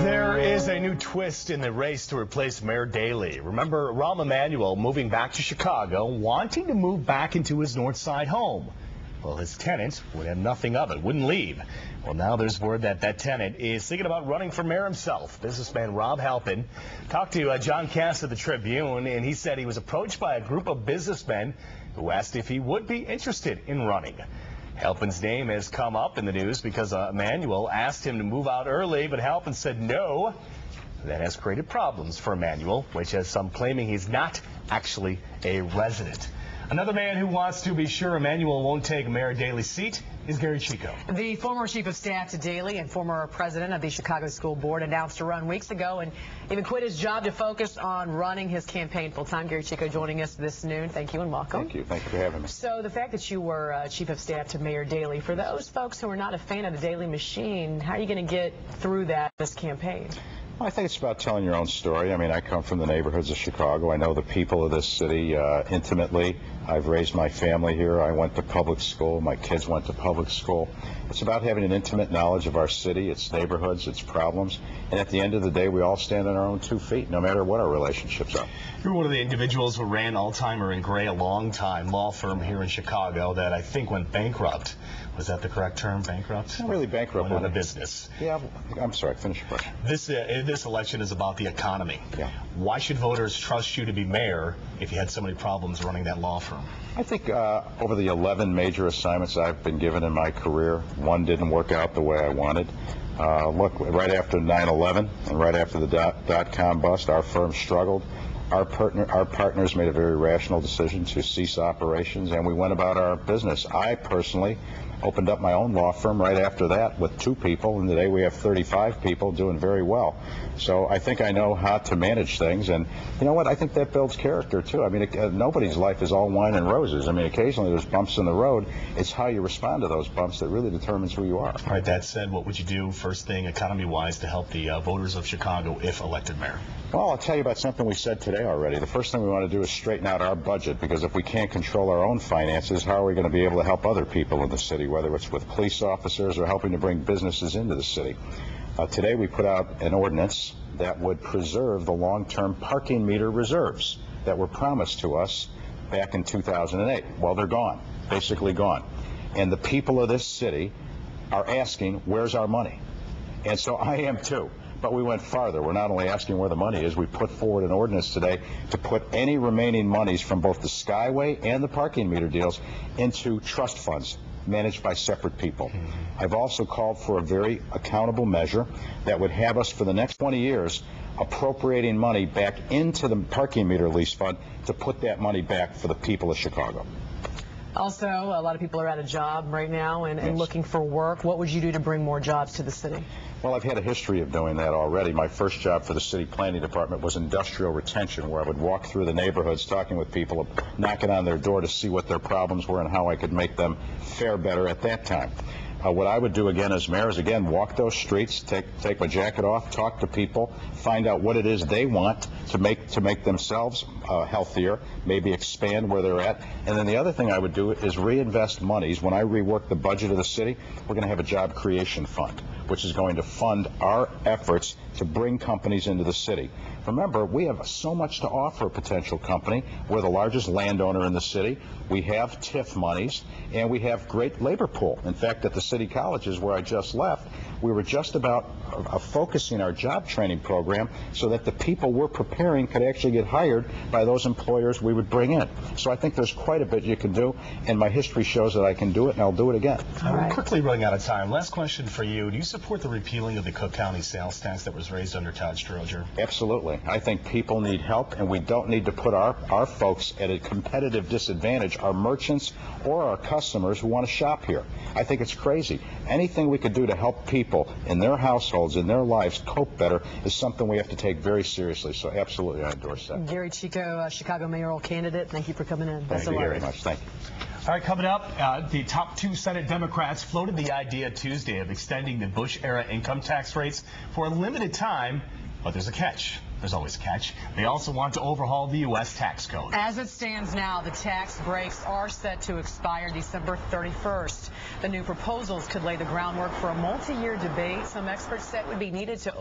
There is a new twist in the race to replace Mayor Daley. Remember Rahm Emanuel moving back to Chicago, wanting to move back into his North Side home. Well, his tenant would have nothing of it, wouldn't leave. Well, now there's word that that tenant is thinking about running for mayor himself. Businessman Rob Halpin talked to John Cass of the Tribune, and he said he was approached by a group of businessmen who asked if he would be interested in running. Halpin's name has come up in the news because Emanuel asked him to move out early, but Halpin said no. That has created problems for Emanuel, which has some claiming he's not actually a resident. Another man who wants to be sure Emanuel won't take Mayor Daley's seat is Gary Chico. The former chief of staff to Daley and former president of the Chicago School Board announced to run weeks ago and even quit his job to focus on running his campaign full-time. Gary Chico joining us this noon. Thank you and welcome. Thank you. Thank you for having me. So the fact that you were chief of staff to Mayor Daley, for those folks who are not a fan of the Daley machine, how are you going to get through this campaign? Well, I think it's about telling your own story. I mean, I come from the neighborhoods of Chicago. I know the people of this city intimately. I've raised my family here. I went to public school. My kids went to public school. It's about having an intimate knowledge of our city, its neighborhoods, its problems. And at the end of the day, we all stand on our own 2 feet, no matter what our relationships are. You're one of the individuals who ran Altheimer and Gray, a long-time law firm here in Chicago that I think went bankrupt. Was that the correct term, bankrupt? Not really bankrupt. Went out of business. Yeah, I'm sorry, finish your question. This election is about the economy. Yeah. Why should voters trust you to be mayor if you had so many problems running that law firm? I think over the 11 major assignments I've been given in my career, one didn't work out the way I wanted. Look, right after 9/11 and right after the dot-com bust, our firm struggled. Our partners made a very rational decision to cease operations, and we went about our business. I personally opened up my own law firm right after that with 2 people, and today we have 35 people doing very well. So I think I know how to manage things, and you know what? I think that builds character too. I mean, nobody's life is all wine and roses. I mean, occasionally there's bumps in the road. It's how you respond to those bumps that really determines who you are. All right, that said, what would you do first thing economy-wise to help the voters of Chicago if elected mayor? Well, I'll tell you about something we said today already. The first thing we want to do is straighten out our budget, because if we can't control our own finances, how are we going to be able to help other people in the city, whether it's with police officers or helping to bring businesses into the city? Today we put out an ordinance that would preserve the long-term parking meter reserves that were promised to us back in 2008. Well, they're gone, basically gone. And the people of this city are asking, where's our money? And so I am too. But we went farther. We're not only asking where the money is, we put forward an ordinance today to put any remaining monies from both the Skyway and the parking meter deals into trust funds managed by separate people. I've also called for a very accountable measure that would have us for the next 20 years appropriating money back into the parking meter lease fund to put that money back for the people of Chicago. Also, a lot of people are out of job right now and looking for work. What would you do to bring more jobs to the city? Well, I've had a history of doing that already. My first job for the city planning department was industrial retention, where I would walk through the neighborhoods talking with people, knocking on their door to see what their problems were and how I could make them fare better at that time. What I would do again as mayor is, again, walk those streets, take my jacket off, talk to people, find out what it is they want to make themselves healthier, maybe expand where they're at. And then the other thing I would do is reinvest monies. When I rework the budget of the city, we're going to have a job creation fund, which is going to fund our efforts to bring companies into the city. Remember, we have so much to offer a potential company. We're the largest landowner in the city. We have TIF monies, and we have great labor pool. In fact, at the city colleges where I just left, we were just about focusing our job training program so that the people we're preparing could actually get hired by those employers we would bring in. So I think there's quite a bit you can do, and my history shows that I can do it, and I'll do it again. We're quickly running out of time. Last question for you. Do you support the repealing of the Cook County sales tax that was raised under Todd Stroger? Absolutely. I think people need help, and we don't need to put our folks at a competitive disadvantage, our merchants or our customers who want to shop here. I think it's crazy. Anything we could do to help people in their households, in their lives, cope better is something we have to take very seriously. So absolutely, I endorse that. Gary Chico, Chicago mayoral candidate, thank you for coming in. Thank you very much. Thank you. All right, coming up, the top 2 Senate Democrats floated the idea Tuesday of extending the Bush-era income tax rates for a limited time, but there's a catch. There's always a catch. They also want to overhaul the U.S. tax code. As it stands now, the tax breaks are set to expire December 31st. The new proposals could lay the groundwork for a multi-year debate some experts said would be needed to